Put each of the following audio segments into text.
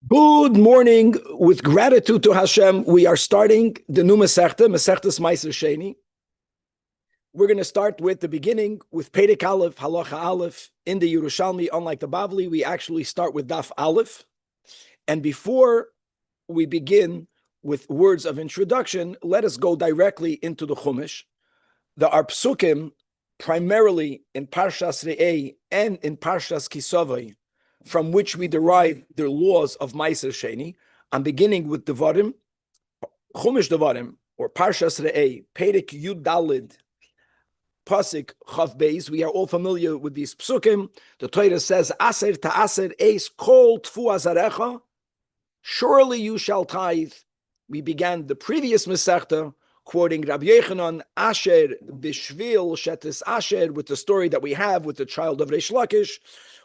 Good morning. With gratitude to Hashem, we are starting the new Masechtas Meiser Sheni. We're going to start with the beginning, with Perek Aleph, Halacha Aleph, in the Yerushalmi. Unlike the Bavli, we actually start with Daf Aleph. And before we begin with words of introduction, let us go directly into the Chumash. There are psukim, primarily in Parshas Re'eh and in Parshas Kisavai, from which we derive the laws of Meiser Sheni. I'm beginning with Devarim, Chumash Devarim, or Parshas Re'eh, Perek Yud Dalid, Pasik Chav Beis. We are all familiar with these psukim. The Torah says, Aser ta'aser eis kol tfu azarecha, surely you shall tithe. We began the previous Masechta quoting Rabbi Yochanan, Asher b'shvil shetis Asher, with the story that we have with the child of Reish Lakish.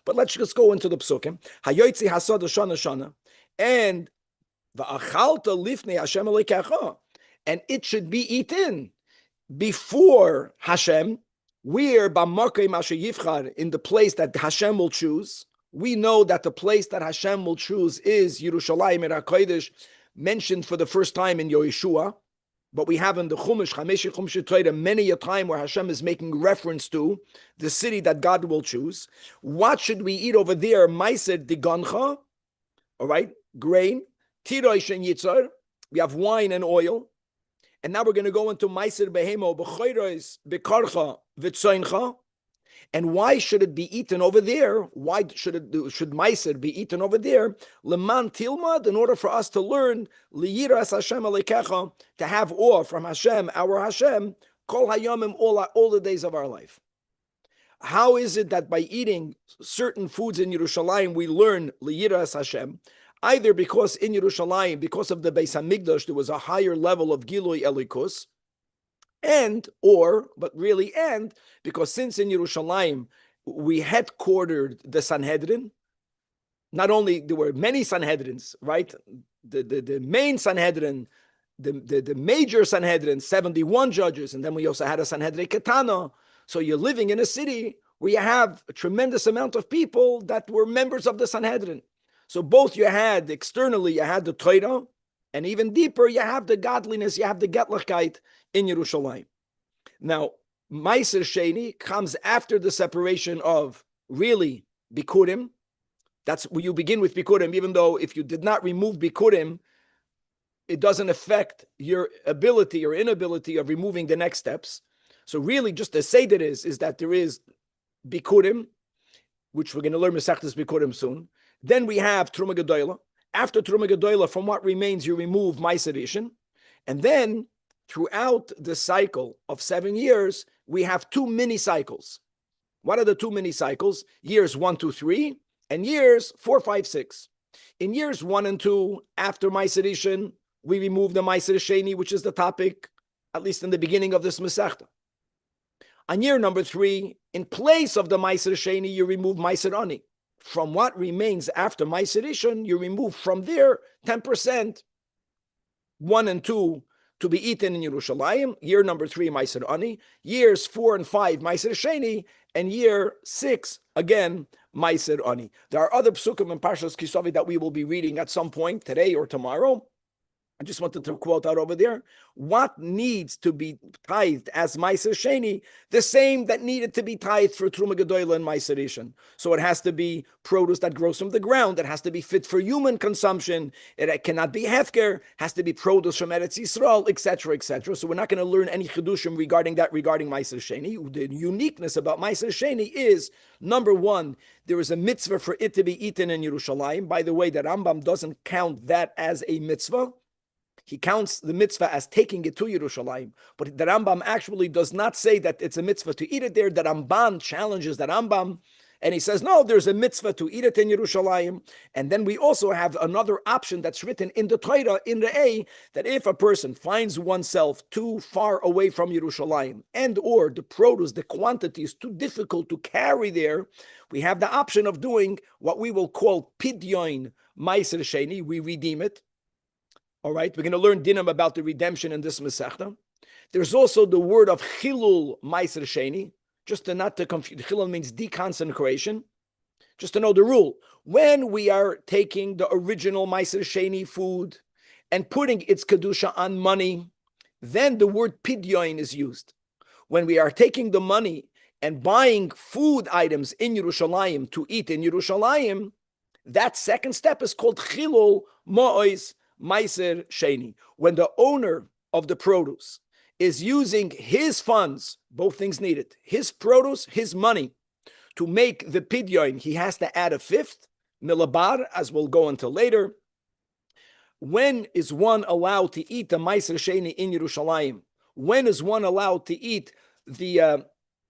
But let's just go into the psukim. Hayoitzi hasad shana shana, and va'achalta lifnei Hashem Elokecha, and it should be eaten before Hashem. We're b'makom asher yivchar, in the place that Hashem will choose. We know that the place that Hashem will choose is Yerushalmi HaKodesh, mentioned for the first time in Yeshua. But we have in the Chumash Torah many a time where Hashem is making reference to the city that God will choose. What should we eat over there? Meiser digancha, all right, grain. Tiroy shen yitzar, we have wine and oil. And now we're going to go into Meiser behemo, b'choyros, b'karcha, v'tzoincha. And why should it be eaten over there? Why should Meiser be eaten over there? Leman tilmad, in order for us to learn, liyiras Hashem Elokecha, to have awe from Hashem, our Hashem, kol hayomim, all the days of our life. How is it that by eating certain foods in Yerushalayim, we learn liyiras Hashem? Either because in Yerushalayim, because of the Beis HaMikdash, there was a higher level of Gilui Elikus, and because since in Yerushalayim we headquartered the Sanhedrin, not only there were many Sanhedrins, right? The main Sanhedrin, the major Sanhedrin, 71 judges, and then we also had a Sanhedrin Ketana. So you're living in a city where you have a tremendous amount of people that were members of the Sanhedrin. So both you had externally, you had the Torah, and even deeper, you have the godliness, you have the Getlichkeit in Yerushalayim. Now, Meiser Sheni comes after the separation of really Bikurim. That's where you begin with Bikurim, even though if you did not remove Bikurim, it doesn't affect your ability or inability of removing the next steps. So really, just to say that is that there is Bikurim, which we're going to learn Masechtas Bikurim soon. Then we have Truma Gedola. After Truma Gedola, from what remains, you remove Meiser Rishon. And then, throughout the cycle of 7 years, we have two mini cycles. What are the two mini cycles? Years 1, 2, 3, and years 4, 5, 6. In years 1 and 2, after Meiser Rishon, we remove the Meiser Sheni, which is the topic, at least in the beginning of this Masechta. On year number 3, in place of the Meiser Sheni, you remove Meiser Ani. From what remains after Meiser Rishon, you remove from there 10%, 1 and 2, to be eaten in Yerushalayim. Year number 3, Meiser Ani. Years 4 and 5, Meiser Sheni. And year 6, again, Meiser Ani. There are other psukim in Parshas Kisavai that we will be reading at some point today or tomorrow. I just wanted to quote out over there. What needs to be tithed as Meiser Sheni? The same that needed to be tithed for Truma Gedola and Meiser Rishon. So it has to be produce that grows from the ground. It has to be fit for human consumption. It cannot be hefker. Has to be produce from Eretz Yisrael, etc., etc. So we're not going to learn any chidushim regarding Meiser Sheni. The uniqueness about Meiser Sheni is, number one, there is a mitzvah for it to be eaten in Yerushalayim. By the way, the Rambam doesn't count that as a mitzvah. He counts the mitzvah as taking it to Yerushalayim. But the Rambam actually does not say that it's a mitzvah to eat it there. The Ramban challenges the Rambam, and he says, no, there's a mitzvah to eat it in Yerushalayim. And then we also have another option that's written in the Torah, in the A, that if a person finds oneself too far away from Yerushalayim, and or the produce, the quantity is too difficult to carry there, we have the option of doing what we will call Pidyon Meiser Sheni. We redeem it. All right, we're going to learn dinam about the redemption in this Masechta. There's also the word of Chilul Meiser Sheni, just to not to confuse. Chilul means deconsecration. just to know the rule. When we are taking the original Meiser Sheni food and putting its Kedusha on money, then the word Pidyon is used. When we are taking the money and buying food items in Yerushalayim to eat in Yerushalayim, that second step is called Chilul Ma'ois Meiser Sheni. When the owner of the produce is using his funds, both things needed, his produce, his money, to make the Pidyon, he has to add a fifth, Milabar, as we'll go into later. When is one allowed to eat the Meiser Sheni in Yerushalayim? When is one allowed to eat the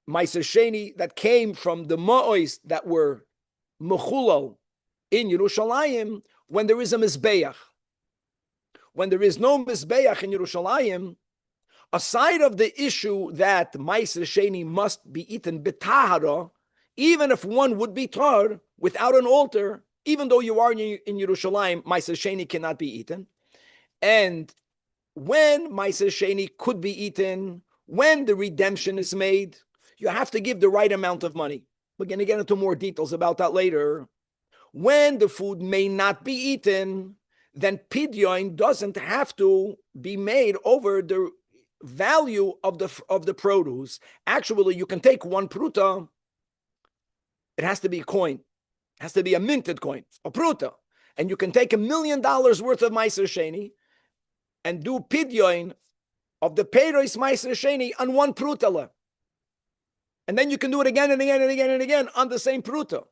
Meiser Sheni that came from the Ma'ois that were Mechulal in Yerushalayim? When there is a Mizbeach. When there is no Mizbeach in Yerushalayim, aside of the issue that Meiser Sheni must be eaten B'tahara, even if one would be tar without an altar, even though you are in Yerushalayim, Meiser Sheni cannot be eaten. And when Meiser Sheni could be eaten, when the redemption is made, you have to give the right amount of money. We're going to get into more details about that later. When the food may not be eaten, then Pidyon doesn't have to be made over the value of the produce. Actually, you can take one pruta. It has to be a coin. It has to be a minted coin, a pruta. And you can take $1 million worth of Meiser Sheni and do Pidyon of the Peiros Meiser Sheni on one pruta. And then you can do it again and again and again and again on the same pruta.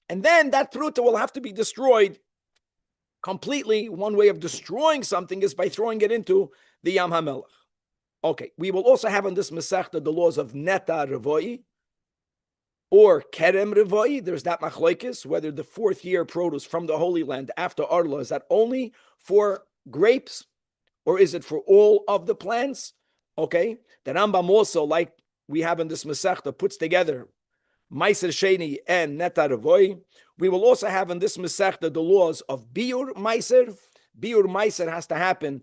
And then that pruta will have to be destroyed completely. One way of destroying something is by throwing it into the Yam HaMelech. Okay, we will also have in this Masechta the laws of Neta Revoi or Kerem Revoi. There's that machlokes, whether the fourth year produce from the Holy Land after Arla, is that only for grapes or is it for all of the plants? Okay, the Rambam also, like we have in this Masechta, puts together Meiser Sheni and Neta Revoi. We will also have in this Masechta the laws of Biur Meiser. Biur Meiser has to happen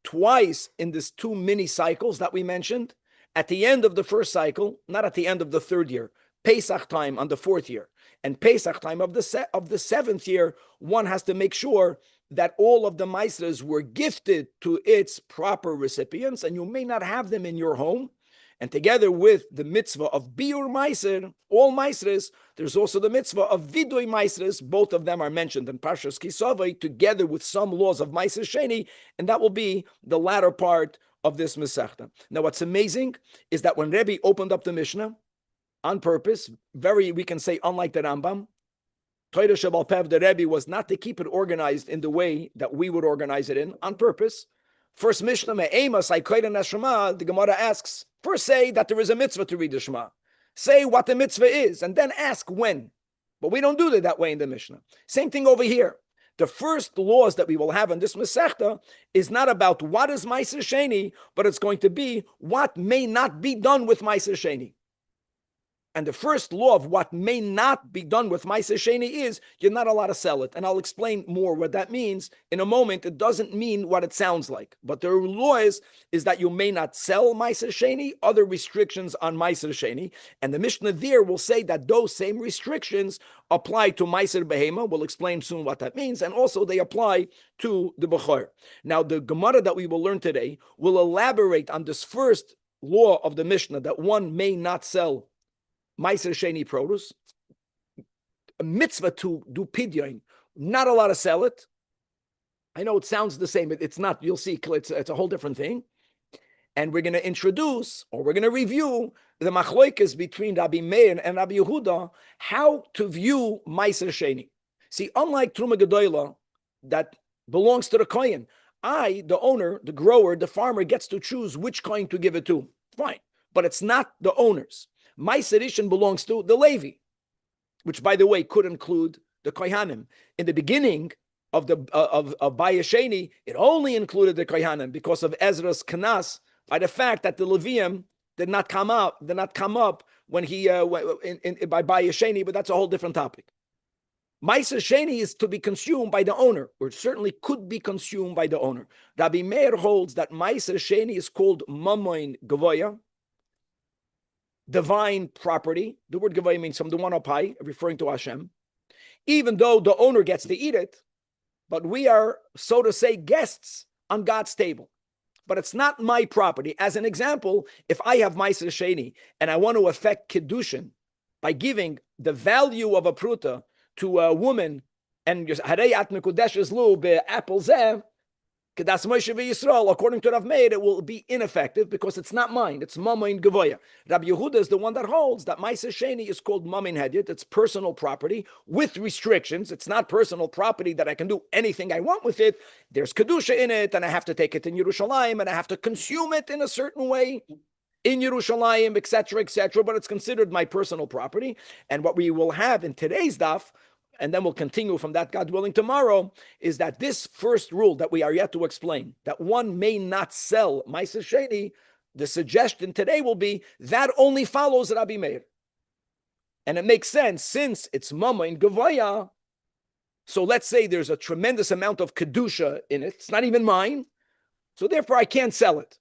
twice in these two mini cycles that we mentioned. At the end of the first cycle, not at the end of the third year. Pesach time on the fourth year, and Pesach time of the seventh year, one has to make sure that all of the Meisers were gifted to its proper recipients, and you may not have them in your home. And together with the mitzvah of Biur Meiser, all Meisers, there's also the mitzvah of Vidui Meisers. Both of them are mentioned in Parshas Kisavai, together with some laws of Meiser Sheni, and that will be the latter part of this Masechta. Now, what's amazing is that when Rabbi opened up the Mishnah, on purpose, we can say, unlike the Rambam, Torah Shebal Pev, the Rebbe was not to keep it organized in the way that we would organize it in, on purpose. First Mishnah, the Gemara asks, first say that there is a mitzvah to read the Shema. Say what the mitzvah is, and then ask when. But we don't do it that way in the Mishnah. Same thing over here. The first laws that we will have in this Masechta is not about what is Meiser Sheni, but it's going to be what may not be done with Meiser Sheni. And the first law of what may not be done with Meiser Sheni is you're not allowed to sell it. And I'll explain more what that means in a moment. It doesn't mean what it sounds like. But the law is that you may not sell Meiser Sheni, other restrictions on Meiser Sheni. And the Mishnah there will say that those same restrictions apply to Meiser Behema. We'll explain soon what that means. And also they apply to the Bechor. Now the Gemara that we will learn today will elaborate on this first law of the Mishnah that one may not sell Meiser Sheni produce, a mitzvah to do pidyon, not allowed to sell it. I know it sounds the same, it's not, you'll see, it's a whole different thing. And we're going to introduce, or we're going to review the machlokes between Rabbi Meir and Rabbi Yehuda, how to view Meiser Sheni. See, unlike Truma Gedola, that belongs to the kohen, the owner, the grower, the farmer gets to choose which kohen to give it to. Fine. But it's not the owner's. Meiser Rishon belongs to the Levi, which, by the way, could include the Kohanim. In the beginning of Bayesheni, it only included the Kohanim because of Ezra's Kanas, by the fact that the Levium did not come up when he by Bayesheni, but that's a whole different topic. Meiser Sheni is to be consumed by the owner, or certainly could be consumed by the owner. Rabbi Meir holds that Meiser Sheni is called Mamoin Gavoya, divine property. The word Gavoya means from the one up high, referring to Hashem. even though the owner gets to eat it, but we are, so to say, guests on God's table. But it's not my property. As an example, if I have Meiser Sheni and I want to affect Kiddushin by giving the value of a pruta to a woman, and Harei at Mekudeshes Lu be'apple zeh, Kedas Moshe v'Yisrael, according to Rav Meir, it will be ineffective because it's not mine. It's Mamain Gevoya. Rabbi Yehuda is the one that holds that Meiser Sheni is called Mamin Hedyot. It's personal property with restrictions. It's not personal property that I can do anything I want with it. There's Kedusha in it, and I have to take it in Yerushalmi, and I have to consume it in a certain way in Yerushalmi, etc., but it's considered my personal property. And what we will have in today's daf, and then we'll continue from that, God willing, tomorrow, is that this first rule that we are yet to explain, that one may not sell Meiser Sheni, the suggestion today will be that only follows Rabbi Meir. And it makes sense, since it's Mama in Gevaya, so let's say there's a tremendous amount of Kedusha in it, it's not even mine, so therefore I can't sell it.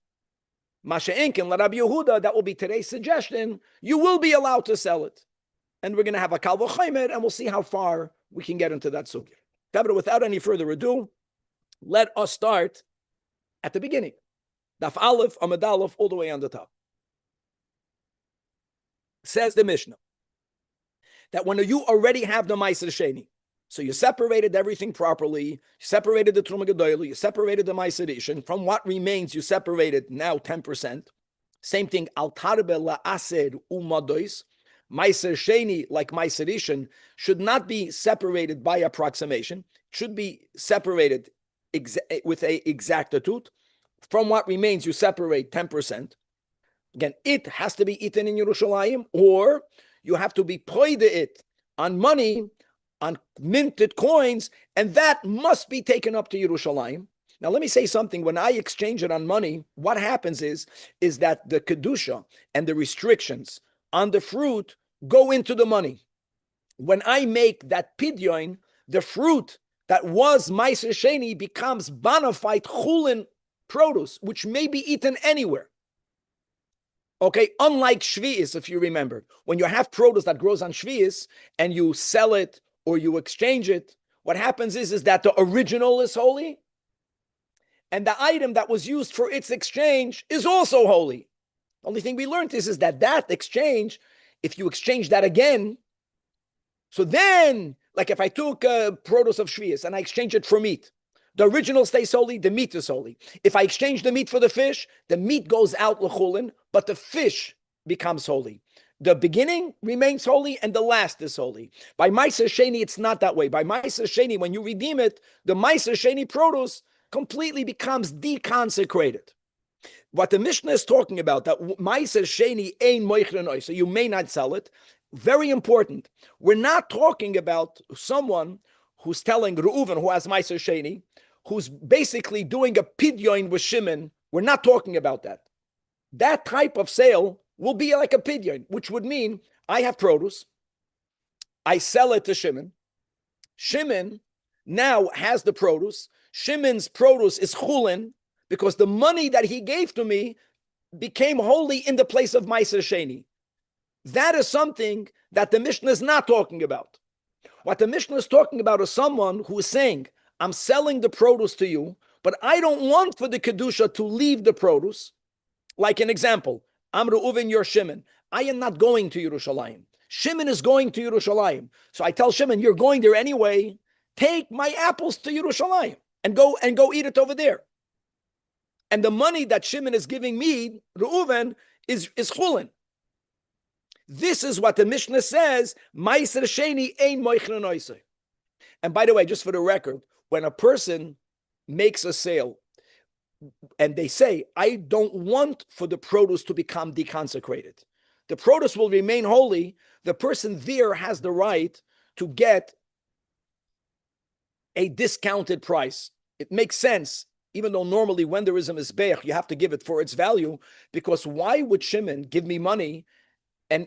Masha'inkin, la Rabbi Yehuda, that will be today's suggestion, you will be allowed to sell it. And we're going to have a Kal V'Chomer, and we'll see how far we can get into that sugya. But without any further ado, let us start at the beginning. Daf Aleph, Amud Aleph, all the way on the top. Says the Mishnah, that when you already have the Meiser Sheni, so you separated everything properly, you separated the Truma Gedolah, you separated the Meiser Rishon, from what remains you separated now 10%. Same thing, Al Tarbe La'ased Umadois, Meiser Sheni, like Meiser Rishon, should not be separated by approximation. It should be separated with a exactitude. From what remains, you separate 10%. Again, it has to be eaten in Yerushalayim, or you have to be poide it on money, on minted coins, and that must be taken up to Yerushalayim. Now, let me say something. When I exchange it on money, what happens is that the Kedusha and the restrictions on the fruit go into the money. When I make that pidyon, the fruit that was Meiser Sheni becomes bona fide chulin produce, which may be eaten anywhere. Okay, unlike Shvi'is, if you remember, when you have produce that grows on Shvi'is and you sell it or you exchange it, what happens is that the original is holy, and the item that was used for its exchange is also holy. The only thing we learned is that exchange, if you exchange that again, so then, like if I took produce of Shvi'is and I exchange it for meat, the original stays holy, the meat is holy. If I exchange the meat for the fish, the meat goes out l'chulin, but the fish becomes holy. The beginning remains holy and the last is holy. By Meiser Sheni, it's not that way. By Meiser Sheni, when you redeem it, the Meiser Sheni produce completely becomes deconsecrated. What the Mishnah is talking about, that Meiser Sheni ein moichren, so you may not sell it. Very important. We're not talking about someone who's telling Reuven, who has Meiser Sheni, who's basically doing a pidyon with Shimon. We're not talking about that. That type of sale will be like a pidyon, which would mean I have produce, I sell it to Shimon. Shimon now has the produce. Shimon's produce is chulin because the money that he gave to me became holy in the place of Meiser Sheni. That is something that the Mishnah is not talking about. What the Mishnah is talking about is someone who is saying, I'm selling the produce to you, but I don't want for the Kedusha to leave the produce. Like an example, I'm Reuven, you're Shimon. I am not going to Yerushalayim. Shimon is going to Yerushalayim. So I tell Shimon, you're going there anyway. Take my apples to Yerushalayim and go eat it over there. And the money that Shimon is giving me, Reuven, is chulin. This is what the Mishnah says, Meiser Sheni ein moichren oisei. And by the way, just for the record, when a person makes a sale and they say, I don't want for the produce to become deconsecrated, the produce will remain holy, the person there has the right to get a discounted price. It makes sense, even though normally when there is a mizbeach, you have to give it for its value, because why would Shimon give me money? And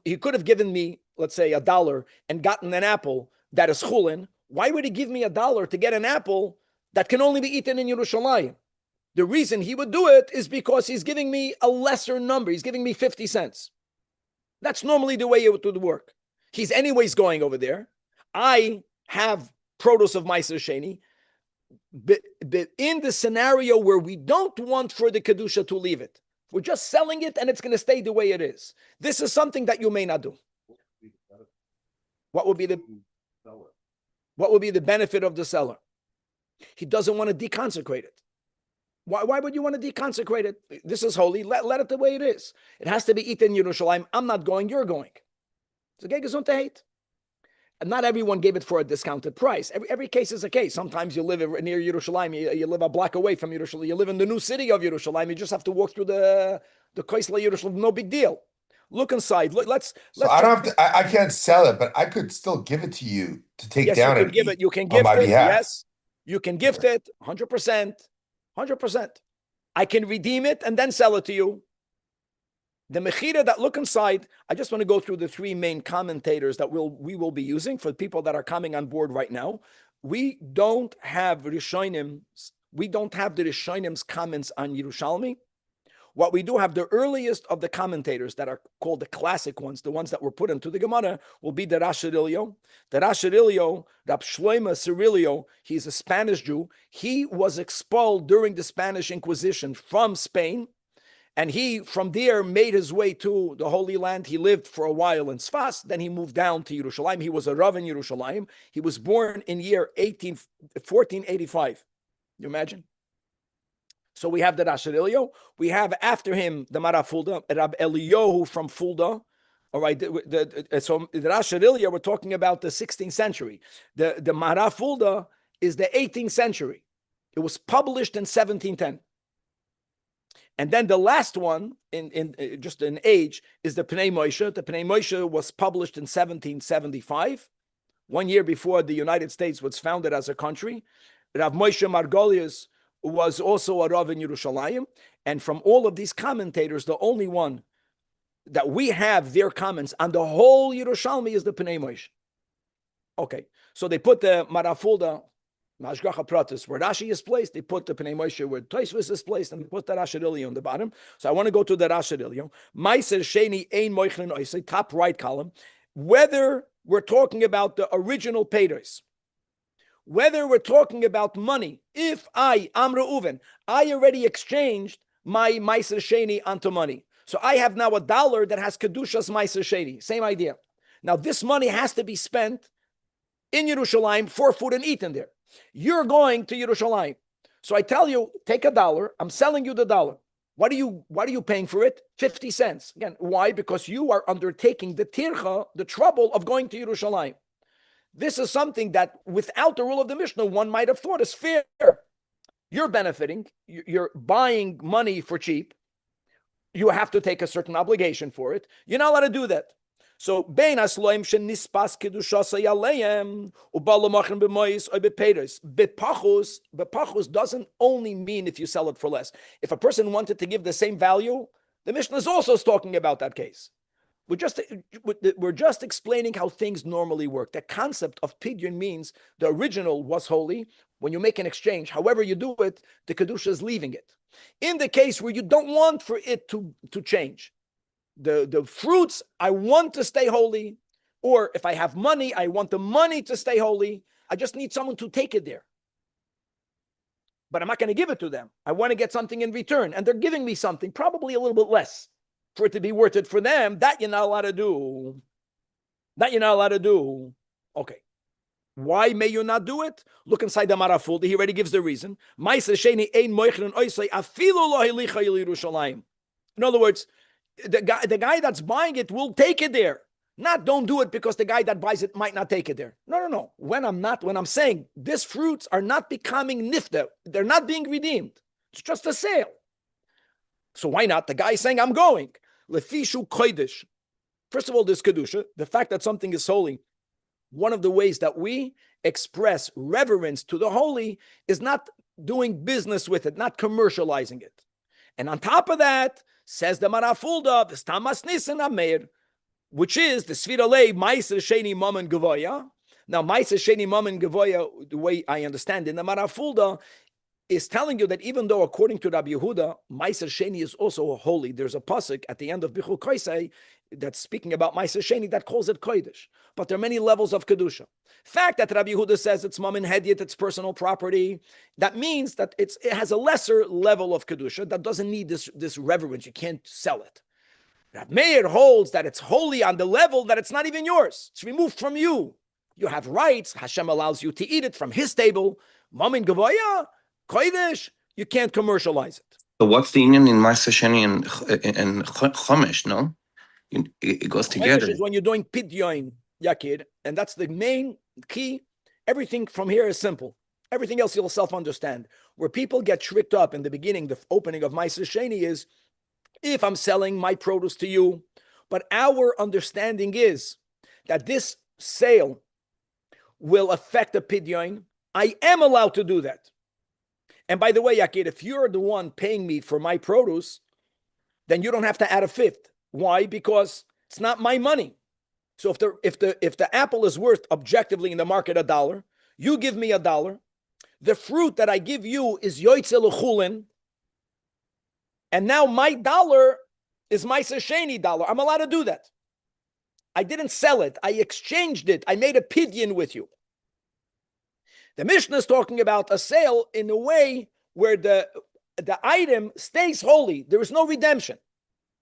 he could have given me, let's say, $1 and gotten an apple that is chulin. Why would he give me $1 to get an apple that can only be eaten in Yerushalayim? The reason he would do it is because he's giving me a lesser number. He's giving me 50 cents. That's normally the way it would work. He's anyways going over there. I have produce of Meiser Sheni, but in the scenario where we don't want for the Kedusha to leave it, we're just selling it and it's going to stay the way it is. This is something that you may not do. What would be the benefit of the seller? He doesn't want to deconsecrate it. Why would you want to deconsecrate it? This is holy. Let it the way it is. It has to be eaten in Yerushalmi. I'm not going, you're going. It's a gesundheit. And not everyone gave it for a discounted price. Every case is a case. Sometimes you live near Yerushalmi. You live a block away from Yerushalmi. You live in the new city of Yerushalmi. You just have to walk through the Koisla Yerushalmi. No big deal. Look inside. Let's I don't have to. I can't sell it, but I could still give it to you to take down and eat you can on gift my it. behalf. Yes, you can gift it. 100%. 100%. I can redeem it and then sell it to you. The mechira that look inside, I just want to go through the three main commentators that we will be using for people that are coming on board right now. We don't have Rishonim, we don't have the Rishonim comments on Yerushalmi. What we do have, the earliest of the commentators that are called the classic ones, the ones that were put into the Gemara, will be the Rashirilio. The Rashirilio, Rab Shloima Cirilio, he's a Spanish Jew. He was expelled during the Spanish Inquisition from Spain. And he, from there, made his way to the Holy Land. He lived for a while in Sfas. Then he moved down to Yerushalayim. He was a Rav in Yerushalayim. He was born in year 1485. You imagine? So we have the Rashirilio. We have after him the Mara Fulda, Rab Eliyahu from Fulda. All right. So the Rashirilio, we're talking about the 16th century. The Mara Fulda is the 18th century. It was published in 1710. And then the last one, in just an age, is the Pnei Moshe. The Pnei Moshe was published in 1775, 1 year before the United States was founded as a country. Rav Moshe Margolius was also a Rav in Yerushalayim. And from all of these commentators, the only one that we have their comments on the whole Yerushalmi is the Pnei Moshe. Okay, so they put the Marafulda, Mashgacha Pratis, where Rashi is placed. They put the Pnei Moshe where Tosfos is placed, and they put the Rashirilio on the bottom. So I want to go to the Rashirilio. Meiser Sheni Ein Moichlin Oisei, top right column. Whether we're talking about the original payers, whether we're talking about money, if I'm Reuven, I already exchanged my Meiser Sheni onto money. So I have now $1 that has Kedushas Meiser Sheni. Same idea. Now this money has to be spent in Yerushalayim for food and eaten there. You're going to Yerushalayim. So I tell you, take $1. I'm selling you the $1. What are you paying for it? 50 cents. Again, why? Because you are undertaking the tircha, the trouble of going to Yerushalayim. This is something that without the rule of the Mishnah, one might have thought is fair. You're benefiting. You're buying money for cheap. You have to take a certain obligation for it. You're not allowed to do that. So, bein asloim shenispas kedushasa yaleim ubalamachin b'mois or b'peiros. Bepachus doesn't only mean if you sell it for less. If a person wanted to give the same value, the Mishnah is also talking about that case. We're just explaining how things normally work. The concept of pidyon means the original was holy. When you make an exchange, however you do it, the kedusha is leaving it. In the case where you don't want for it to change, the fruits, I want to stay holy, or if I have money, I want the money to stay holy. I just need someone to take it there. But I'm not going to give it to them. I want to get something in return, and they're giving me something, probably a little bit less, for it to be worth it for them. That you're not allowed to do. Okay. Why may you not do it? Look inside the Marafulda. He already gives the reason. In other words, the guy that's buying it will take it there. Not don't do it because the guy that buys it might not take it there. No. When I'm saying these fruits are not becoming nifta, they're not being redeemed. It's just a sale. So why not? The guy is saying, I'm going. Lefishu kodesh. First of all, this kedusha, the fact that something is holy, one of the ways that we express reverence to the holy is not doing business with it, not commercializing it. And on top of that, says the Marafulda, the Stamas Nisan Ameir, which is the Sviralei Meiser Sheni Mammon Gevoya. Now, Meiser Sheni Mammon Gevoya, the way I understand in the Marafulda, is telling you that even though, according to Rabbi Yehuda, Meiser Sheni is also holy. There's a pasuk at the end of Bichul Koisei that's speaking about Meiser Sheni that calls it Kodesh. But there are many levels of Kedusha. Fact that Rabbi Yehuda says it's Mamin Hedyet, it's personal property, that means that it has a lesser level of Kedusha that doesn't need this reverence. You can't sell it. Rav Meir holds that it's holy on the level that it's not even yours. It's removed from you. You have rights. Hashem allows you to eat it from his table. Mamin Gavoya, Kodesh, you can't commercialize it. So what's the union in Ma'aser Sheni and Chomesh, no? It goes together. Chomesh is when you're doing Pidyon, Yakir, and that's the main key. Everything from here is simple. Everything else you'll self-understand. Where people get tricked up in the beginning, the opening of Ma'aser Sheni is, if I'm selling my produce to you, but our understanding is that this sale will affect the Pidyon, I am allowed to do that. And by the way, Yakir, if you're the one paying me for my produce, then you don't have to add a fifth. Why? Because it's not my money. So if the apple is worth objectively in the market $1, you give me $1. The fruit that I give you is yoitze l'chulin, and now my dollar is my Sheni dollar. I'm allowed to do that. I didn't sell it. I exchanged it. I made a pidyon with you. The Mishnah is talking about a sale in a way where the item stays holy. There is no redemption.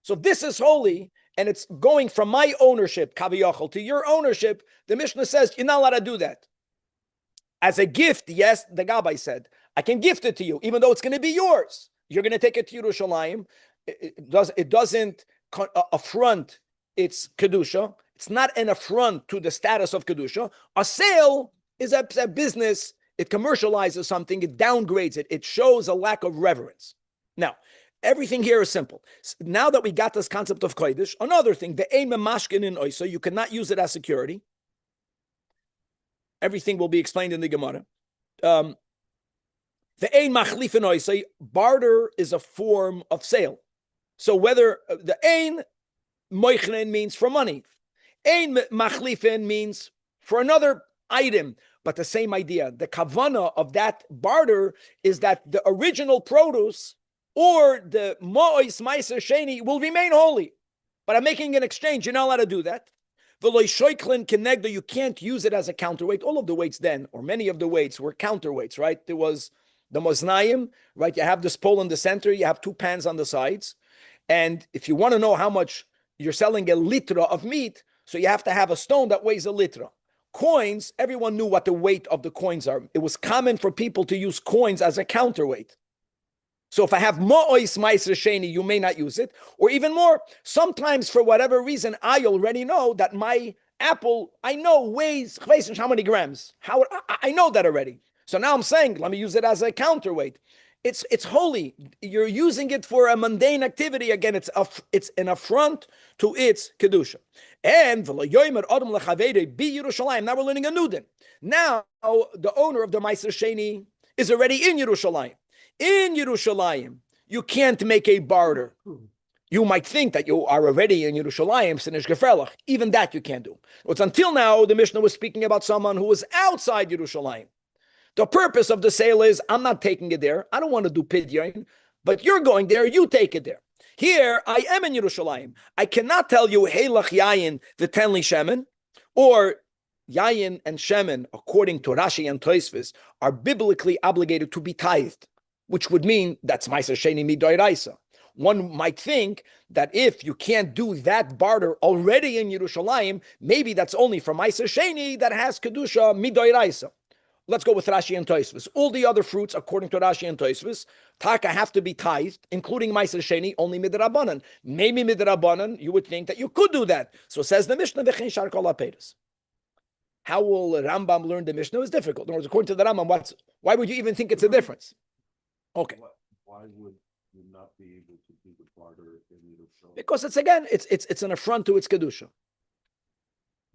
So if this is holy and it's going from my ownership, kaviyachol, to your ownership, the Mishnah says you're not allowed to do that. As a gift, yes, the Gabbai said, I can gift it to you, even though it's going to be yours. You're going to take it to Yerushalmi. It doesn't affront its Kedusha. It's not an affront to the status of Kedusha. A sale is a business. It commercializes something. It downgrades it. It shows a lack of reverence. Now, everything here is simple. Now that we got this concept of Kodesh, another thing, the Ein Memashkin in Oisa, you cannot use it as security. Everything will be explained in the Gemara. The Ein Machlif in Oisa, barter is a form of sale. So whether the Ein Moichnen means for money, Ein Machlifin means for another item, but the same idea. The kavana of that barter is that the original produce or the Mo'is Ma'aser Sheni will remain holy. But I'm making an exchange. You're not allowed to do that. V'loi shoiklin kenegdo, you can't use it as a counterweight. All of the weights then, or many of the weights, were counterweights, right? There was the moznayim, right? You have this pole in the center, you have two pans on the sides. And if you want to know how much you're selling a litra of meat, so you have to have a stone that weighs a litra. Coins, everyone knew what the weight of the coins are. It was common for people to use coins as a counterweight. So if I have mo'ois ma'aser sheni, you may not use it. Or even more, sometimes for whatever reason, I already know that my apple, I know weighs how many grams. I know that already. So now I'm saying, let me use it as a counterweight. It's holy. You're using it for a mundane activity. Again, it's an affront to its kedusha. And now we're learning a new din. Now the owner of the Ma'aser Sheni is already in Yerushalmi. In Yerushalmi, you can't make a barter. You might think that you are already in Yerushalmi, even that you can't do. It's until now the Mishnah was speaking about someone who was outside Yerushalmi. The purpose of the sale is, I'm not taking it there. I don't want to do pidyon, but you're going there, you take it there. Here, I am in Yerushalayim. I cannot tell you, hey, lach yayin v'ten li shemen, or yayin and shemen, according to Rashi and Tosfos, are biblically obligated to be tithed, which would mean that's Ma'aser Sheni midoiraisa. One might think that if you can't do that barter already in Yerushalayim, maybe that's only for Ma'aser Sheni that has kedusha midoiraisa. Let's go with Rashi and Tosfos. All the other fruits, according to Rashi and Tosfos, taka have to be tithed, including Ma'aser Sheni, only midrabanan. Maybe midrabanan, you would think that you could do that. So says the Mishnah, v'chein shar kol haperos. How will Rambam learn the Mishnah? Is difficult. In other words, according to the Rambam, why would you even think it's a difference? Okay. Why would you not be able to do the barter in Yerushalmi? Because it's an affront to its kedusha.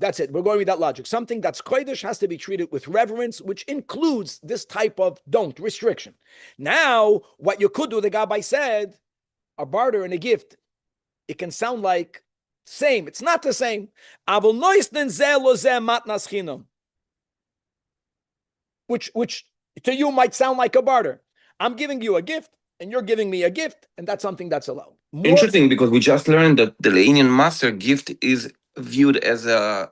That's it. We're going with that logic. Something that's kodesh has to be treated with reverence, which includes this type of restriction. Now, what you could do, the Gabbai said, a barter and a gift, it can sound like same. It's not the same. Which to you might sound like a barter. I'm giving you a gift, and you're giving me a gift, and that's something that's allowed. Interesting, because we just learned that the Leinian master gift is viewed as a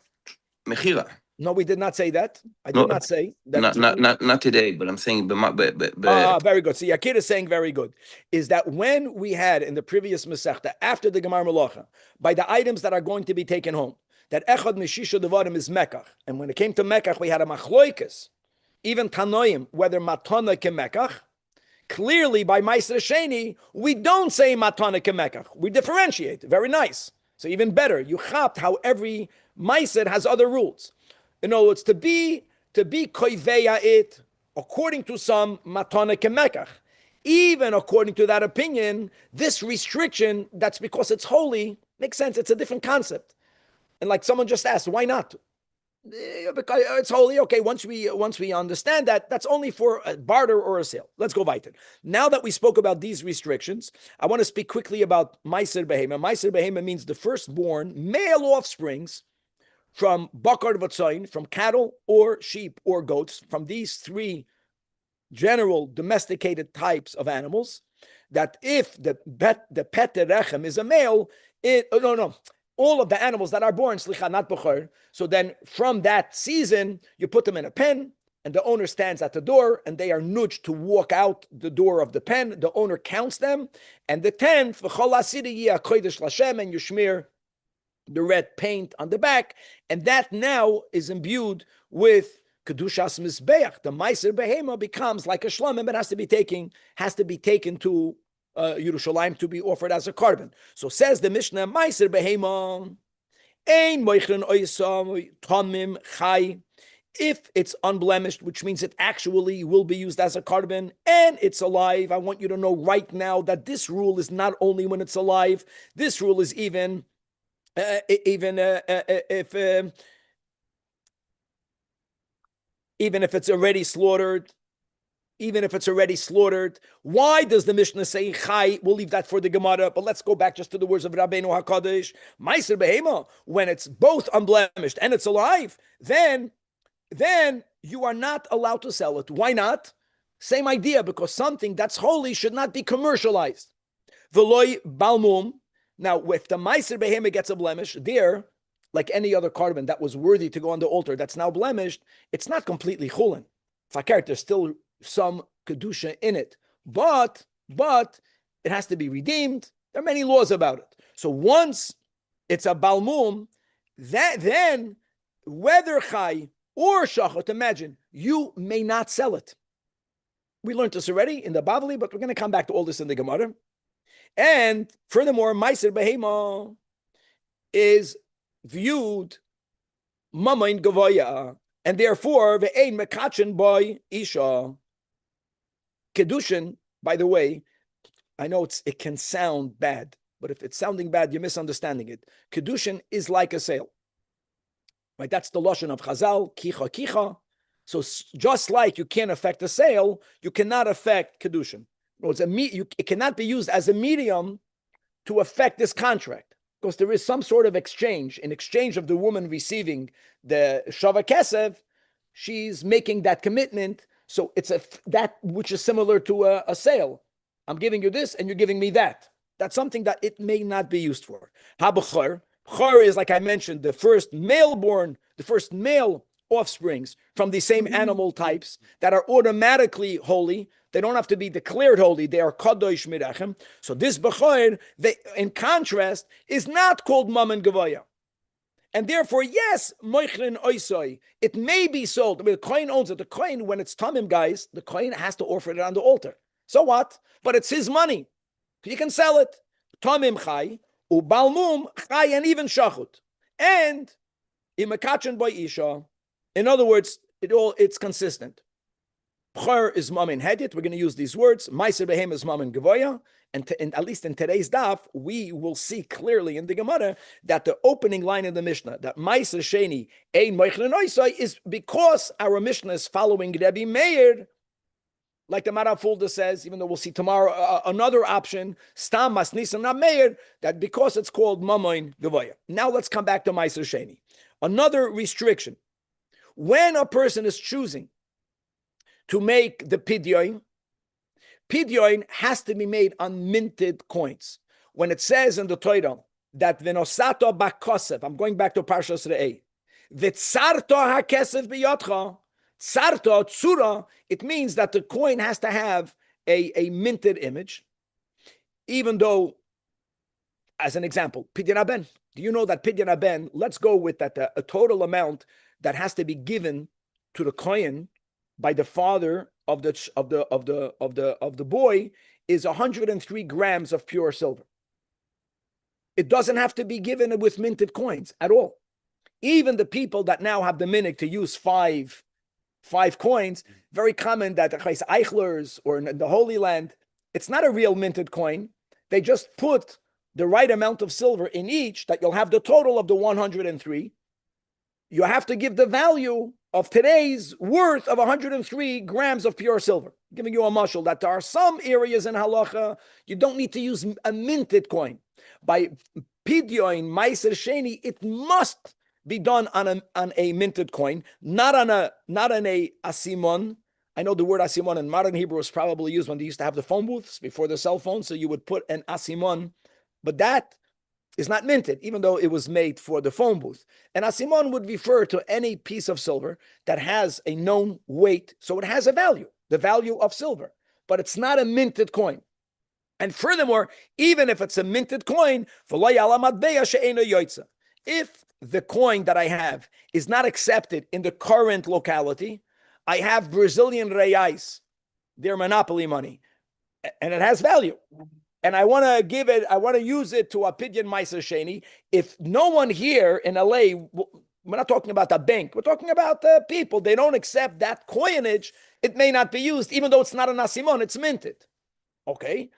mechira. No, we did not say that. I did not say that. Not today, but I'm saying. Very good. So Yakir is saying very good. Is that when we had in the previous Masechta, after the Gemar Melacha, by the items that are going to be taken home, that Echad Mishisha Devarim is Mekach. And when it came to Mekach, we had a Machloikas, even Tanoim, whether Matana ke Mekach. Clearly, by Meiser Sheni, we don't say Matana ke Mekach. We differentiate. Very nice. So even better, you chapt how every Meiser has other rules. In other words, to be koiveya it, according to some matana kemekach, even according to that opinion, this restriction, that's because it's holy, makes sense. It's a different concept. And like someone just asked, why not? Because it's holy. Okay, once we understand that, that's only for a barter or a sale. Let's go weiter. Now that we spoke about these restrictions, I want to speak quickly about Meiser Behema. Meiser Behema means the firstborn male offsprings from bakar v'tzayin, from cattle or sheep or goats, from these three general domesticated types of animals, that if the pet rechem is a male, all of the animals that are born, not bakar, so then from that season, you put them in a pen, and the owner stands at the door, and they are nudged to walk out the door of the pen. The owner counts them, and the 10th, and you smear the red paint on the back, and that now is imbued with kedushas mizbeach. The meiser behema becomes like a shlamim. It has to be taken to Yerushalmi to be offered as a carbon. So says the Mishnah, meiser behema ein moichen oisam tamim chai. If it's unblemished, which means it actually will be used as a carbon and it's alive, I want you to know right now that this rule is not only when it's alive. This rule is even if it's already slaughtered, why does the Mishnah say chai? We'll leave that for the Gemara, but let's go back just to the words of Rabbeinu HaKadosh. Meiser behema, when it's both unblemished and it's alive, then you are not allowed to sell it. Why not? Same idea, because something that's holy should not be commercialized. V'loi balmum. Now, if the Meiser Behema gets a blemish, there, like any other carbon that was worthy to go on the altar that's now blemished, it's not completely chulin. Fakert, there's still some kedusha in it, but it has to be redeemed. There are many laws about it. So once it's a balmum, then whether chai or shachat, imagine, you may not sell it. We learned this already in the Bavli, but we're going to come back to all this in the Gemara. And furthermore, Meiser Behema is viewed mamain gavoya, and therefore ve'ein mekachin by isha. Kedushin, by the way, I know it can sound bad, but if it's sounding bad, you're misunderstanding it. Kedushin is like a sale, right? That's the lashon of Chazal, kicha kicha. So just like you can't affect a sale, you cannot affect kedushin. It cannot be used as a medium to affect this contract, because there is some sort of exchange. In exchange of the woman receiving the shava kesef, she's making that commitment. So it's that which is similar to a sale. I'm giving you this, and you're giving me that. That's something that it may not be used for. Ha-b'chor. B'chor is, like I mentioned, the first male offsprings from the same animal types that are automatically holy. They don't have to be declared holy. They are kadosh mirachem. So this b'chor, in contrast, is not called mammon gavoya. And therefore, yes, moichlin oisoi, it may be sold. I mean, the kohen owns it. The kohen, when it's tamim, guys, the kohen has to offer it on the altar. So what? But it's his money. He can sell it. Tamim chai, ubalmum chai, and even shachut. And imekachin by isha. In other words, it's consistent. B'chor is mamin hedit. We're going to use these words. Meiser behem is mamin gavoya. And at least in today's daf, we will see clearly in the Gemara that the opening line in the Mishnah, that Meiser Sheni ein moichlin oisai, is because our Mishnah is following Rabbi Meir, like the Marav Fulda says, even though we'll see tomorrow another option, Stam Masnisan not Meir, that because it's called Mamoin Gavoya. Now let's come back to Meiser Sheni. Another restriction. When a person is choosing to make the pidyon, Pidyon has to be made on minted coins. When it says in the Torah that v'nosato b'kosef, I'm going back to Parshas Re'eh, v'tzarto ha'kesef b'yotcha, tzarto, tzura, it means that the coin has to have a minted image, even though, as an example, Pidyon Haben. Do you know that Pidyon Haben, let's go with that, a total amount that has to be given to the kohen by the father of the boy is 103 grams of pure silver. It doesn't have to be given with minted coins at all. Even the people that now have the minhag to use five coins, very common that the Eichlers or in the Holy Land, it's not a real minted coin. They just put the right amount of silver in each that you'll have the total of the 103. You have to give the value of today's worth of 103 grams of pure silver. I'm giving you a mashal that there are some areas in halacha you don't need to use a minted coin. By pidyon meiser sheni, it must be done on a minted coin, not on a asimon. I know the word asimon in modern Hebrew is probably used when they used to have the phone booths before the cell phone, so you would put an asimon, but that is not minted, even though it was made for the phone booth. And asimon would refer to any piece of silver that has a known weight, so it has a value, the value of silver, but it's not a minted coin. And furthermore, even if it's a minted coin, if the coin that I have is not accepted in the current locality, I have Brazilian reais, their monopoly money, and it has value. And I want to use it to a pidyon meiser sheni. If no one here in LA, we're not talking about a bank, we're talking about people, they don't accept that coinage, it may not be used, even though it's not an asimon, it's minted. Okay?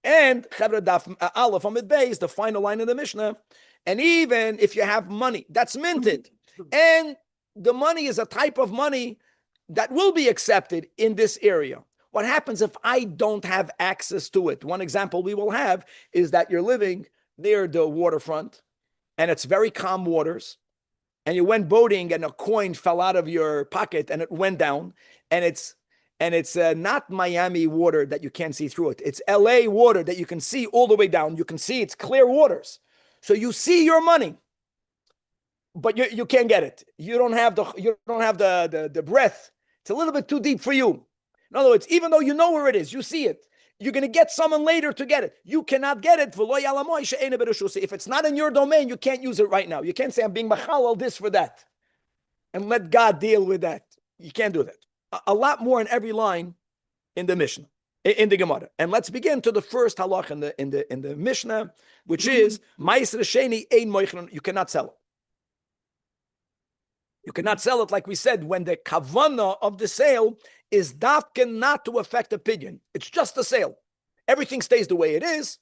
And Chevra Daf Aleph Amid Bey is the final line of the Mishnah. And even if you have money that's minted, and the money is a type of money that will be accepted in this area, what happens if I don't have access to it? One example we will have is that you're living near the waterfront and it's very calm waters, and you went boating and a coin fell out of your pocket and it went down, and it's not Miami water that you can't see through it. It's LA water that you can see all the way down. You can see it's clear waters. So you see your money, but you can't get it. You don't have the breath. It's a little bit too deep for you. In other words, even though you know where it is, you see it, you're going to get someone later to get it. You cannot get it. If it's not in your domain, you can't use it right now. You can't say, I'm being machalal this for that, and let God deal with that. You can't do that. A lot more in every line in the Mishnah, in the Gemara. And let's begin to the first halach in the Mishnah, which is meiser sheni ein moichron. You cannot sell it. You cannot sell it, like we said, when the kavana of the sale is dafken not to affect the pidyon. It's just a sale. Everything stays the way it is.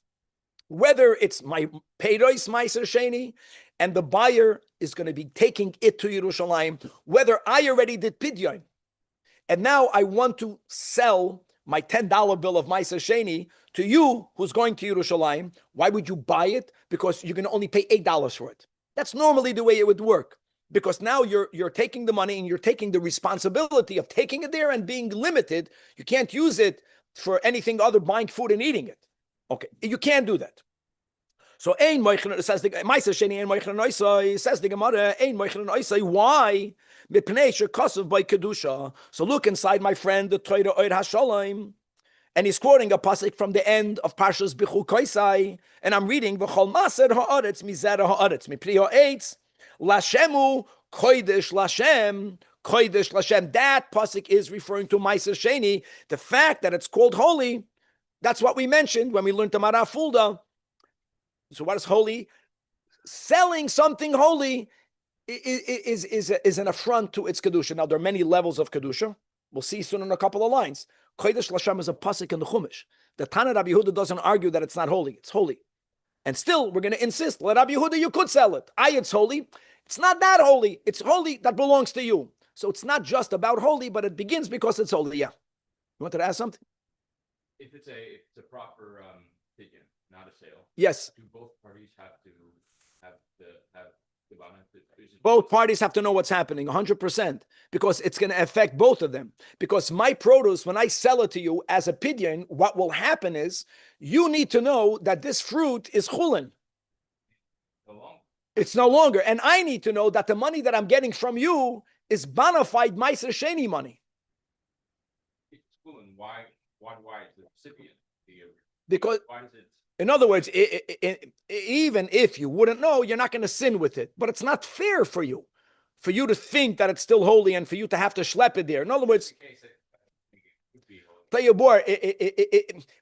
Whether it's my peiros meiser sheni, and the buyer is going to be taking it to Yerushalmi, whether I already did pidyon, and now I want to sell my $10 bill of meiser sheni to you, who's going to Yerushalmi. Why would you buy it? Because you're going to only pay $8 for it. That's normally the way it would work. Because now you're taking the money and you're taking the responsibility of taking it there and being limited. You can't use it for anything other buying food and eating it. Okay, you can't do that. So ein moichron, says the meiser sheni ein moichron oisai, says the Gemara ein moichron oisai. Why? Mipnei shekosov by kedusha. So look inside, my friend, the Torah Oir Hashalom, and he's quoting a pasuk from the end of Parshas Bichu Koisai, and I'm reading v'chol maser haaretz mizera haaretz mipri ha'etz lashemu kodesh lashem kodesh lashem. That pasuk is referring to meiser sheni. The fact that it's called holy, that's what we mentioned when we learned the Mara Fulda. So what is holy? Selling something holy is an affront to its kedusha. Now there are many levels of kedusha. We'll see soon in a couple of lines. Kodesh Lashem is a pasuk in the Chumash. The Tana Rabbi Yehuda doesn't argue that it's not holy. It's holy, and still we're going to insist. Let Rabbi Yehuda, you could sell it. It's holy. It's not that holy. It's holy that belongs to you. So it's not just about holy, but it begins because it's holy. Yeah. You wanted to ask something? If it's a proper pidyon, not a sale. Yes. Do both parties have to have Both parties have to know what's happening 100% because it's going to affect both of them. Because my produce, when I sell it to you as a pidyon, what will happen is you need to know that this fruit is chulin. It's no longer. And I need to know that the money that I'm getting from you is bona fide Meiser Sheni money. It's chulin. Why is the recipient here? Because, Why is it? in other words, even if you wouldn't know, you're not going to sin with it. But it's not fair for you to think that it's still holy and for you to have to schlep it there. In other words, tell you, boy,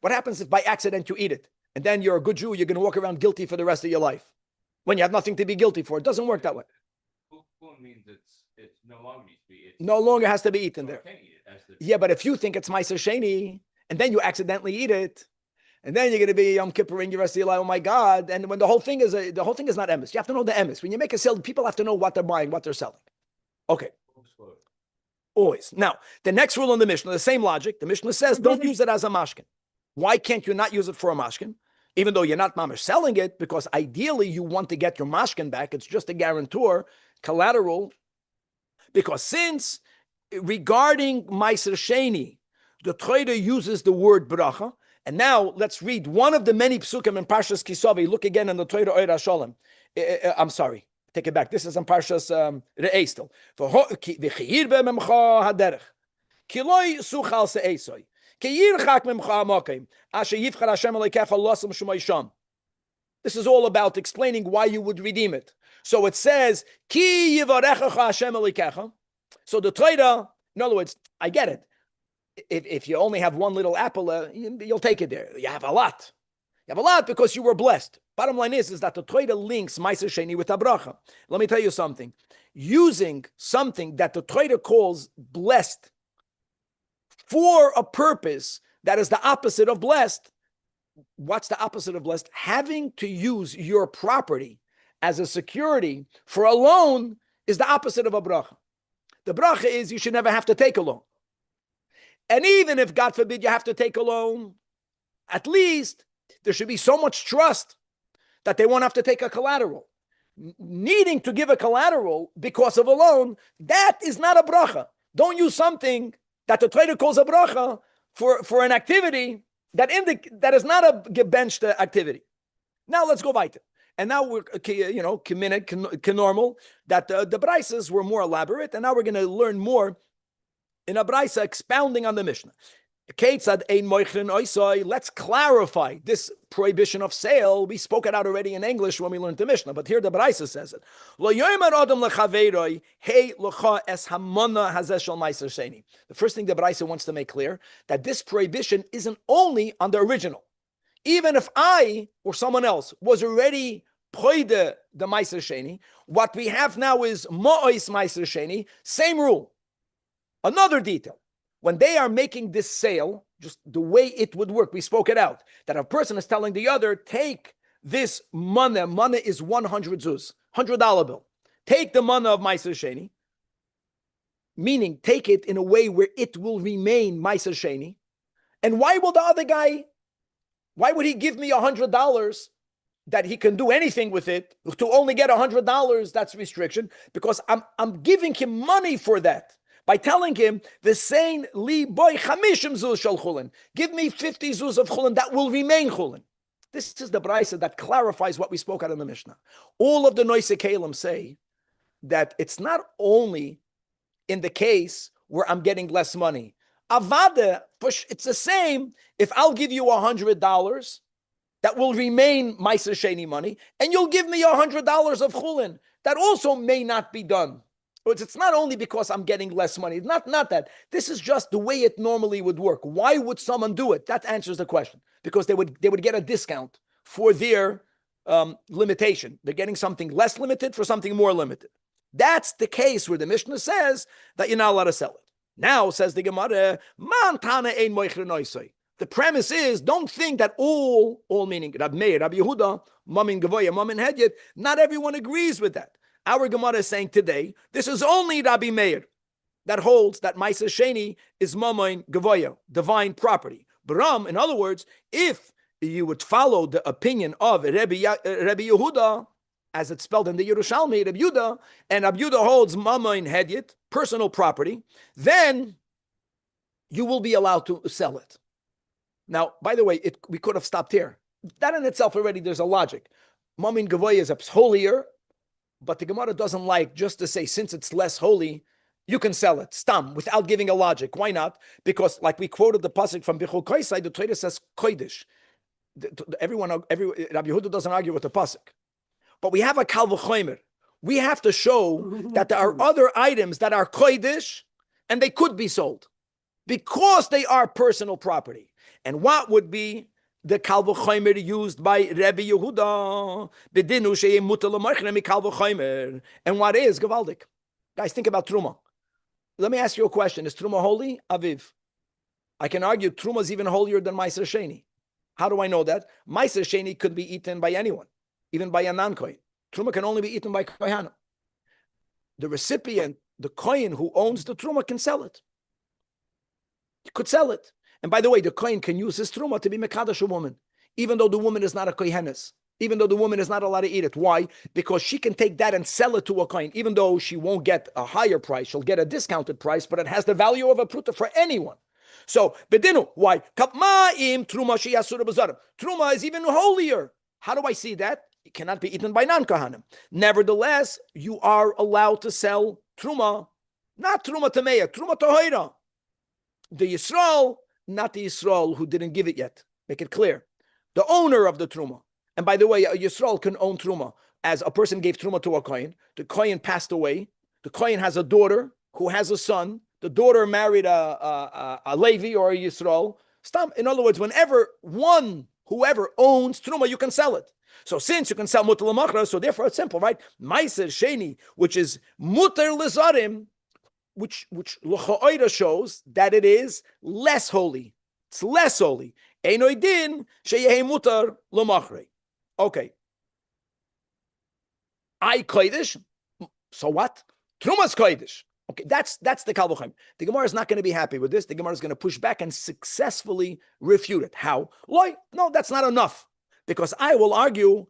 what happens if by accident you eat it? And then you're a good Jew, you're going to walk around guilty for the rest of your life when you have nothing to be guilty for. It doesn't work that way. Chulin means it's no longer needs to be. No longer has to be eaten there. Can't eat it as the, Yeah, but if you think it's Meiser Sheni and then you accidentally eat it, and then you're going to be Yom Kippur in your rest of your life. Oh my God! And when the whole thing is not emes, you have to know the emes. When you make a sale, people have to know what they're buying, what they're selling. Okay, always. Now the next rule in the Mishnah, the same logic. The Mishnah says, don't use it as a mashkin. Why can't you not use it for a mashkin, even though you're not mamash selling it? Because ideally you want to get your mashkin back. It's just a guarantor, collateral. Because since regarding Meiser Sheni, the Torah uses the word bracha. And now let's read one of the many psukim in Parshas Kisavi. Look again in the Torah Oyer HaSholem. I'm sorry, take it back. This is in Parshas Re'eh still. V'chiyir be'memcha haderech. Ki lo suchal se'esoi. Ki yirchak memcha ha'mokim. Asher yivchar Hashem alekecha losam shemay sham. This is all about explaining why you would redeem it. So it says, Ki yivarechecha Hashem alekecha. So the Torah, in other words, I get it. If you only have one little apple, you'll take it there. You have a lot. You have a lot because you were blessed. Bottom line is that the Torah links Meiser Sheni with Abracha. Let me tell you something. Using something that the Torah calls blessed for a purpose that is the opposite of blessed. What's the opposite of blessed? Having to use your property as a security for a loan is the opposite of a bracha. The bracha is you should never have to take a loan. And even if, God forbid, you have to take a loan, at least there should be so much trust that they won't have to take a collateral. Needing to give a collateral because of a loan, that is not a bracha. Don't use something that the Torah calls a bracha for an activity that is not a gebenched activity. Now let's go weiter. And now we're, normal, that the brises were more elaborate, and now we're going to learn more in a brisa expounding on the Mishnah. Let's clarify this prohibition of sale. We spoke it out already in English when we learned the Mishnah, but here the brisa says it. The first thing the brisa wants to make clear, that this prohibition isn't only on the original. Even if I or someone else was already proide the Meiser Sheni, what we have now is Mo'is Meiser Sheni, same rule. Another detail, when they are making this sale, just the way it would work, we spoke it out, that a person is telling the other, take this money is 100 zuz, $100 bill. Take the money of Meiser Sheni, meaning take it in a way where it will remain Meiser Sheni. And why will the other guy, why would he give me $100 that he can do anything with it? To only get $100, that's restriction, because I'm giving him money for that. By telling him, "V'sein li boy chamishim zuz shel chulin," give me 50 zuz of chulin that will remain chulin. This is the brisa that clarifies what we spoke out in the Mishnah. All of the Noise Kalim say that it's not only in the case where I'm getting less money. Avada, it's the same if I'll give you $100 that will remain Meiser Sheni money, and you'll give me $100 of chulin. That also may not be done. It's not only because I'm getting less money. Not that. This is just the way it normally would work. Why would someone do it? That answers the question. Because they would get a discount for their limitation. They're getting something less limited for something more limited. That's the case where the Mishnah says that you're not allowed to sell it. Now, says the Gemara, Man tana ein moichre noisoi. The premise is, don't think that all meaning Rabbi Meir, Rabbi Yehuda, Mamin Gavoya, Mamin Hedyet, not everyone agrees with that. Our Gemara is saying today, this is only Rabbi Meir that holds that Meiser Sheni is Mamin Gavoya, divine property. Bram, in other words, if you would follow the opinion of Rabbi Yehuda, as it's spelled in the Yerushalmi, Rabbi Yehuda, and Rabbi Yehuda holds Mamain Hedyet, personal property, then you will be allowed to sell it. Now, by the way, we could have stopped here. That in itself already, there's a logic. Mamin Gavoy is holier, but the Gemara doesn't like just to say, since it's less holy, you can sell it, stam, without giving a logic. Why not? Because like we quoted the pasuk from Bichol Koisai, the Torah says kodesh. Rabbi Yehuda doesn't argue with the pasuk. But we have a kal v'chomer. We have to show that there are other items that are kodesh, and they could be sold because they are personal property. And what would be the kal v'chomer used by Rabbi Yehuda? B'dinu sheyeh mutar l'marchne mikal v'chomer. And what is gavaldik? Guys, think about truma. Let me ask you a question. Is Truma holy? Aviv. I can argue Truma is even holier than Meiser Sheni. How do I know that? Meiser Sheni could be eaten by anyone, even by a non-Kohen. Truma can only be eaten by Kohanim. The recipient, the Kohen who owns the Truma, can sell it. He could sell it. And by the way, the Kohen can use his Truma to be Mekadosh a woman, even though the woman is not a Kohenes. Even though the woman is not allowed to eat it. Why? Because she can take that and sell it to a Kohen. Even though she won't get a higher price, she'll get a discounted price, but it has the value of a pruta for anyone. So, bedinu, why? Truma is even holier. How do I see that? It cannot be eaten by non-Kohanim. Nevertheless, you are allowed to sell Truma, not Truma Tameya, Truma Tohoira. The Yisrael, not the Yisrael who didn't give it yet. Make it clear. The owner of the Truma. And by the way, a Yisrael can own Truma. As a person gave Truma to a Kohen, the Kohen passed away. The Kohen has a daughter who has a son. The daughter married a Levi or a Yisrael. Stop. In other words, whoever owns Truma, you can sell it. So since you can sell Mutar L'Machra, so therefore it's simple, right? Meiser Sheni, which is Mutar L'Zarim, which L'Cha'oira shows that it is less holy. It's less holy. Einoy din sheyehi mutar l'machrei. Okay. I kodesh. So what? Truma's kodesh. Okay, that's the kal v'chomer. The Gemara is not going to be happy with this. The Gemara is going to push back and successfully refute it. How? No, that's not enough. Because I will argue,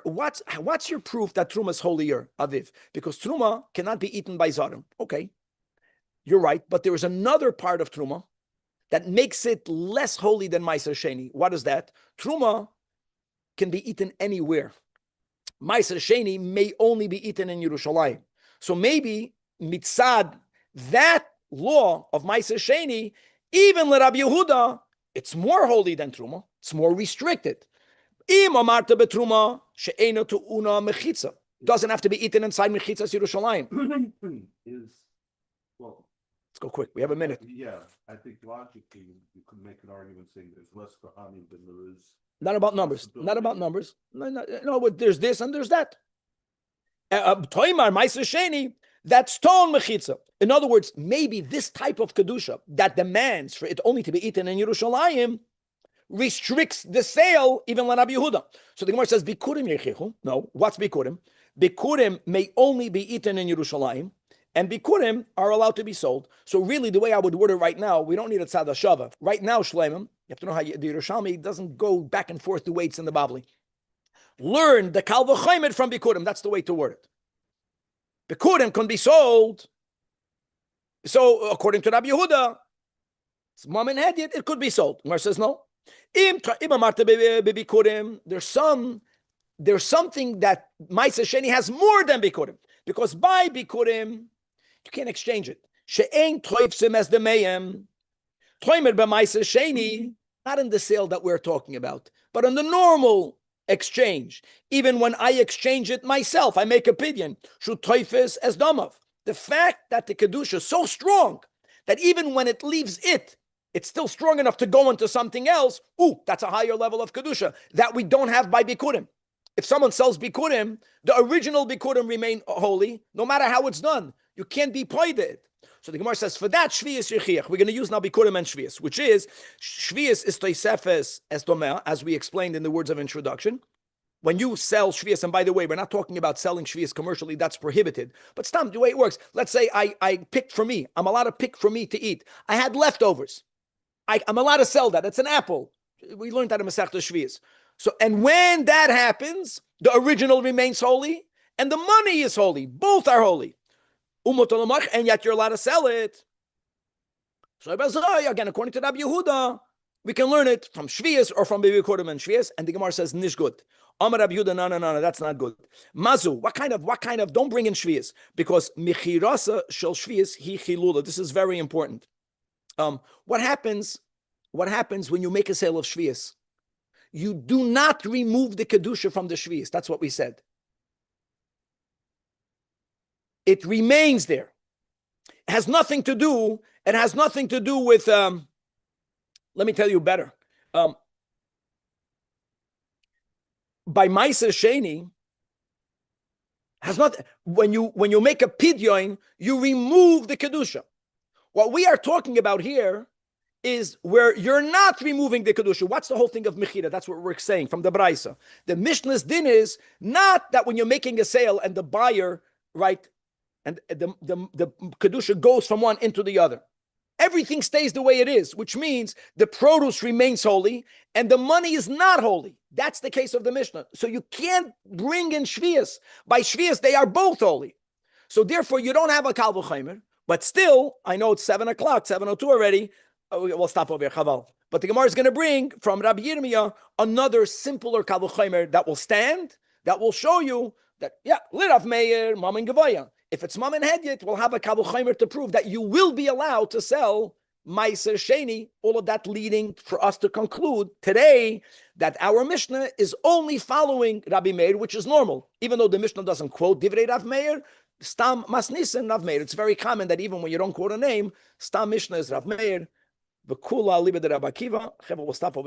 what's your proof that Truma is holier, Aviv? Because Truma cannot be eaten by Zarim. Okay, you're right. But there is another part of Truma that makes it less holy than Meiser Sheni. What is that? Truma can be eaten anywhere. Meiser Sheni may only be eaten in Yerushalmi. So maybe mitzad, that law of Meiser Sheni, even Rabbi Yehuda, it's more holy than Truma. It's more restricted. Im amarta betruma she'ena tu'una mechitza. Doesn't have to be eaten inside mechitzas Yerushalayim. Let's go quick. We have a minute. Yeah, I think logically you could make an argument saying there's less Kohanim than there is. Not about numbers. Not about numbers. No, but there's this and there's that. Toimar Meiser Sheni, that's stone mechitza. In other words, maybe this type of kedusha that demands for it only to be eaten in Yerushalayim restricts the sale even when Rabbi Yehuda. So the Gemara says, Bikurim yechichu. No, what's Bikurim? Bikurim may only be eaten in Yerushalayim, and Bikurim are allowed to be sold. So really, the way I would word it right now, we don't need a tzad hashava. Right now, Shleimim, you have to know how the Yerushalmi doesn't go back and forth the weights in the Bavli. Learn the kal v'chomer from Bikurim. That's the way to word it. Bikurim can be sold. So according to Rabbi Yehuda, it's mom and head, it could be sold. Gemara says no. There's something that Meiser Sheni has more than Bikurim. Because by Bikurim, you can't exchange it. She'ein toifsim as the mayem. Toimer b'Meiser Sheni, not in the sale that we're talking about, but in the normal exchange. Even when I exchange it myself, I make opinion. Shu toifis as damav. The fact that the kedusha is so strong that even when it leaves it's still strong enough to go into something else. Ooh, that's a higher level of kedusha that we don't have by Bikurim. If someone sells Bikurim, the original Bikurim remain holy, no matter how it's done. You can't be poided. So the Gemara says, for that, Shvius Yechiach. We're going to use now Bikurim and Shvius, which is, Shvius is Toisefes es Domeh, as we explained in the words of introduction. When you sell Shvius, and by the way, we're not talking about selling Shvius commercially, that's prohibited. But Stam, the way it works, let's say I picked for me. I'm allowed to pick for me to eat. I had leftovers. I'm allowed to sell that. It's an apple. We learned that in Masechta Shvius. So, and when that happens, The original remains holy, and the money is holy. Both are holy. And yet you're allowed to sell it. So again, according to Rabbi Yehuda, we can learn it from Shvius or from Bibi Kodim and Shvius, and the Gemara says nish good. Amar Rabbi Yehuda, no, that's not good. Mazu, what kind of? Don't bring in Shvius, because Michirasa shel Shvius hi chilula. This is very important. What happens when you make a sale of Shvius? You do not remove the kedusha from the Shvius. That's what we said. It remains there. It has nothing to do with, let me tell you better. By Ma'aser Sheni, has not, when you make a pidyon, you remove the kedusha. What we are talking about here is where you're not removing the kedusha. What's the whole thing of mechira? That's what we're saying from the Braisa. The Mishnah's din is not that when you're making a sale and the buyer, right, and the kedusha goes from one into the other. Everything stays the way it is, which means the produce remains holy and the money is not holy. That's the case of the Mishnah. So you can't bring in Shvius. By Shvius, they are both holy. So therefore, you don't have a Kal V'chomer, but still, I know it's 7 o'clock, 7:02 already. We'll stop over here, Chaval. But the Gemara is going to bring from Rabbi Yirmiyah another simpler Kal V'chomer that will stand, that will show you that, Lirav Meir, Mam and Gevaya. If it's Mam and Hedyet, we'll have a Kal V'chomer to prove that you will be allowed to sell Ma'aser Sheni, all of that leading for us to conclude today that our Mishnah is only following Rabbi Meir, which is normal. Even though the Mishnah doesn't quote Divrei Rav Meir, Stam Masnisen Rav Meir. It's very common that even when you don't quote a name, Stam Mishnah is Rav Meir. V'kula libe de Rabbi Akiva. We'll stop over